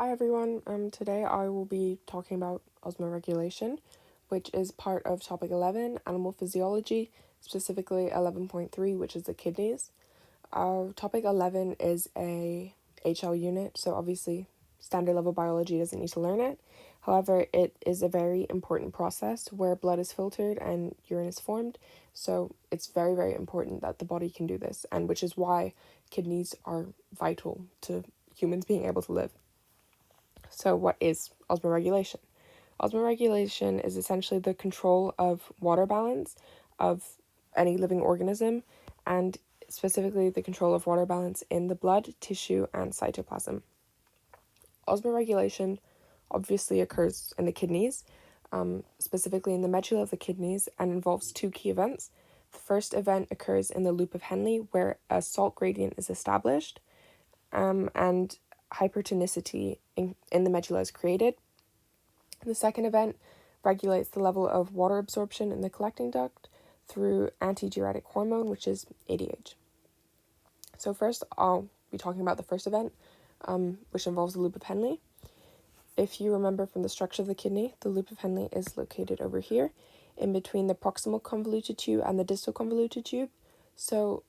Hi everyone, today I will be talking about osmoregulation, which is part of topic 11, animal physiology, specifically 11.3, which is the kidneys. Topic 11 is a HL unit, so obviously standard level biology doesn't need to learn it. However, it is a very important process where blood is filtered and urine is formed, so it's very, very important that the body can do this, and which is why kidneys are vital to humans being able to live. So what is osmoregulation? Osmoregulation is essentially the control of water balance of any living organism, and specifically the control of water balance in the blood, tissue, and cytoplasm. Osmoregulation obviously occurs in the kidneys, specifically in the medulla of the kidneys, and involves two key events. The first event occurs in the loop of Henle, where a salt gradient is established, and hypertonicity in the medulla is created. The second event regulates the level of water absorption in the collecting duct through antidiuretic hormone, which is ADH. So first, I'll be talking about the first event, which involves the loop of Henle. If you remember from the structure of the kidney, the loop of Henle is located over here, in between the proximal convoluted tube and the distal convoluted tube. So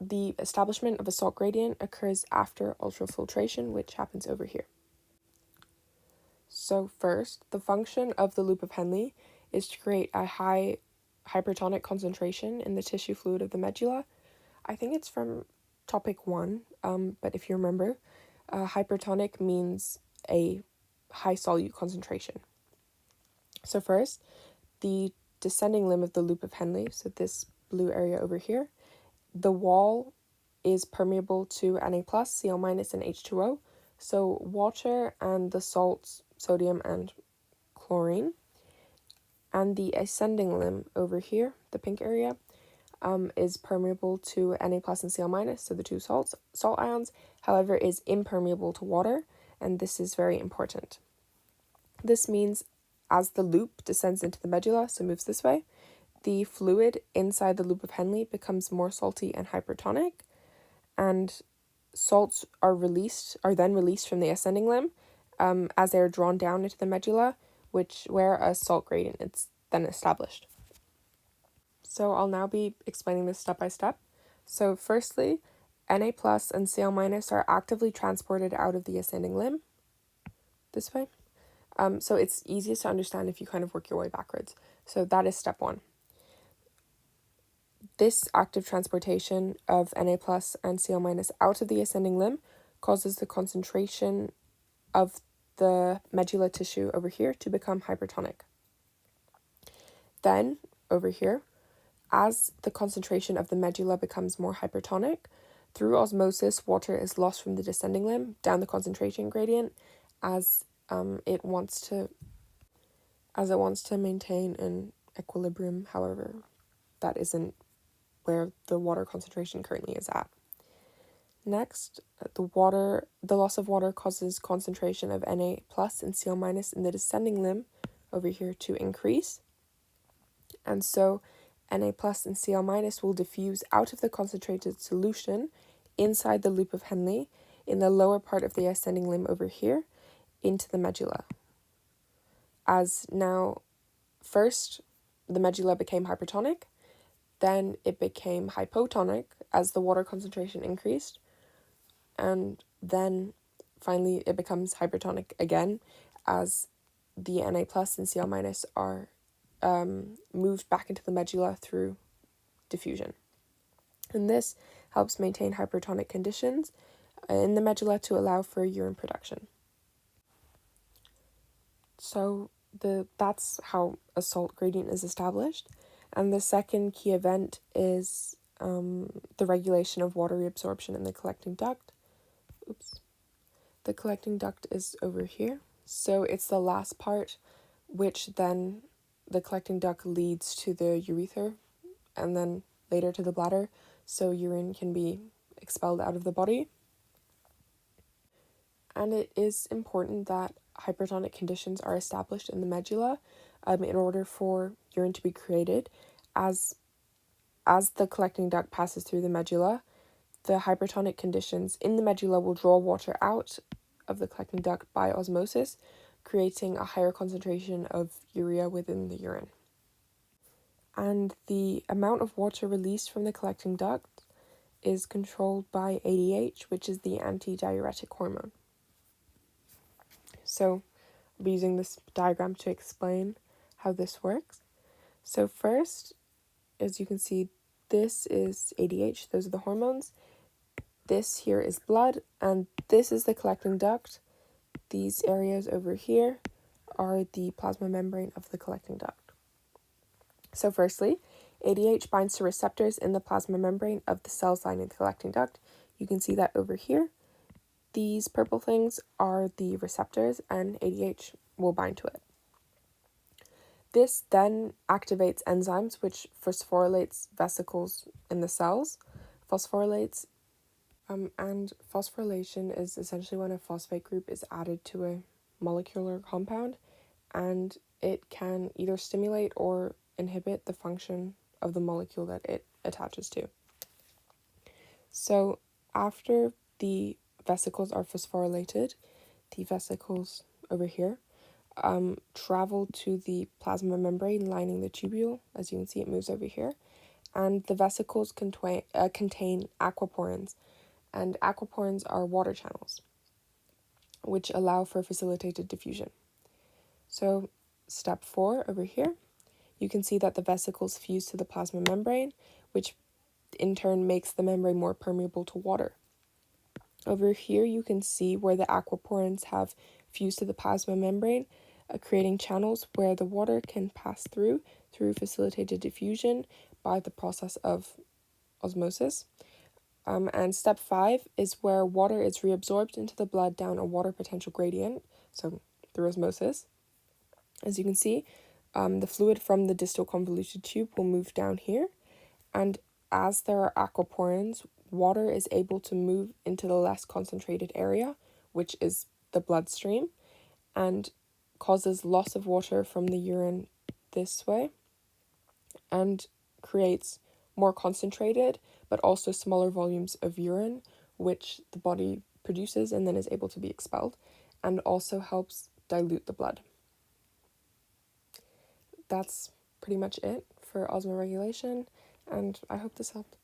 the establishment of a salt gradient occurs after ultrafiltration, which happens over here. So first, the function of the loop of Henle is to create a high hypertonic concentration in the tissue fluid of the medulla. I think it's from topic 1, but if you remember, hypertonic means a high solute concentration. So first, the descending limb of the loop of Henle, so this blue area over here, the wall is permeable to Na+, Cl-, and H2O, so water and the salts, sodium and chlorine. And the ascending limb over here, the pink area, is permeable to Na+ and Cl-, so the two salt ions, however, is impermeable to water, and this is very important. This means as the loop descends into the medulla, so moves this way, the fluid inside the loop of Henle becomes more salty and hypertonic, and salts are then released from the ascending limb as they are drawn down into the medulla, where a salt gradient is then established. So I'll now be explaining this step by step. So firstly, Na+ and Cl- are actively transported out of the ascending limb, this way. So it's easiest to understand if you kind of work your way backwards. So that is step 1. This active transportation of Na+ and Cl- out of the ascending limb causes the concentration of the medulla tissue over here to become hypertonic. Then, over here, as the concentration of the medulla becomes more hypertonic, through osmosis, water is lost from the descending limb down the concentration gradient as it wants to maintain an equilibrium. However, that isn't where the water concentration currently is at. Next, the loss of water causes concentration of Na+ and Cl- in the descending limb over here to increase. And so Na+ and Cl- will diffuse out of the concentrated solution inside the loop of Henle in the lower part of the ascending limb over here into the medulla. As now, first, the medulla became hypertonic, then it became hypotonic as the water concentration increased, and then finally it becomes hypertonic again as the Na+ and Cl- are moved back into the medulla through diffusion. And this helps maintain hypertonic conditions in the medulla to allow for urine production. So that's how a salt gradient is established. And the second key event is the regulation of water reabsorption in the collecting duct. The collecting duct is over here. So it's the last part, which then the collecting duct leads to the urethra and then later to the bladder, so urine can be expelled out of the body. And it is important that hypertonic conditions are established in the medulla in order for urine to be created. As the collecting duct passes through the medulla, the hypertonic conditions in the medulla will draw water out of the collecting duct by osmosis, creating a higher concentration of urea within the urine. And the amount of water released from the collecting duct is controlled by ADH, which is the antidiuretic hormone. So I'll be using this diagram to explain how this works. So first, as you can see, this is ADH, those are the hormones. This here is blood, and this is the collecting duct. These areas over here are the plasma membrane of the collecting duct. So firstly, ADH binds to receptors in the plasma membrane of the cells lining the collecting duct. You can see that over here. These purple things are the receptors, and ADH will bind to it. This then activates enzymes which phosphorylates vesicles in the cells. Phosphorylates and phosphorylation is essentially when a phosphate group is added to a molecular compound, and it can either stimulate or inhibit the function of the molecule that it attaches to. So after the vesicles are phosphorylated, the vesicles over here travel to the plasma membrane lining the tubule. As you can see, it moves over here. And the vesicles contain aquaporins. And aquaporins are water channels, which allow for facilitated diffusion. So step 4 over here, you can see that the vesicles fuse to the plasma membrane, which in turn makes the membrane more permeable to water. Over here, you can see where the aquaporins have fused to the plasma membrane, creating channels where the water can pass through facilitated diffusion by the process of osmosis. And step 5 is where water is reabsorbed into the blood down a water potential gradient, so through osmosis. As you can see, the fluid from the distal convoluted tube will move down here, and as there are aquaporins, water is able to move into the less concentrated area, which is the bloodstream, and causes loss of water from the urine this way, and creates more concentrated but also smaller volumes of urine, which the body produces and then is able to be expelled, and also helps dilute the blood. That's pretty much it for osmoregulation, and I hope this helped.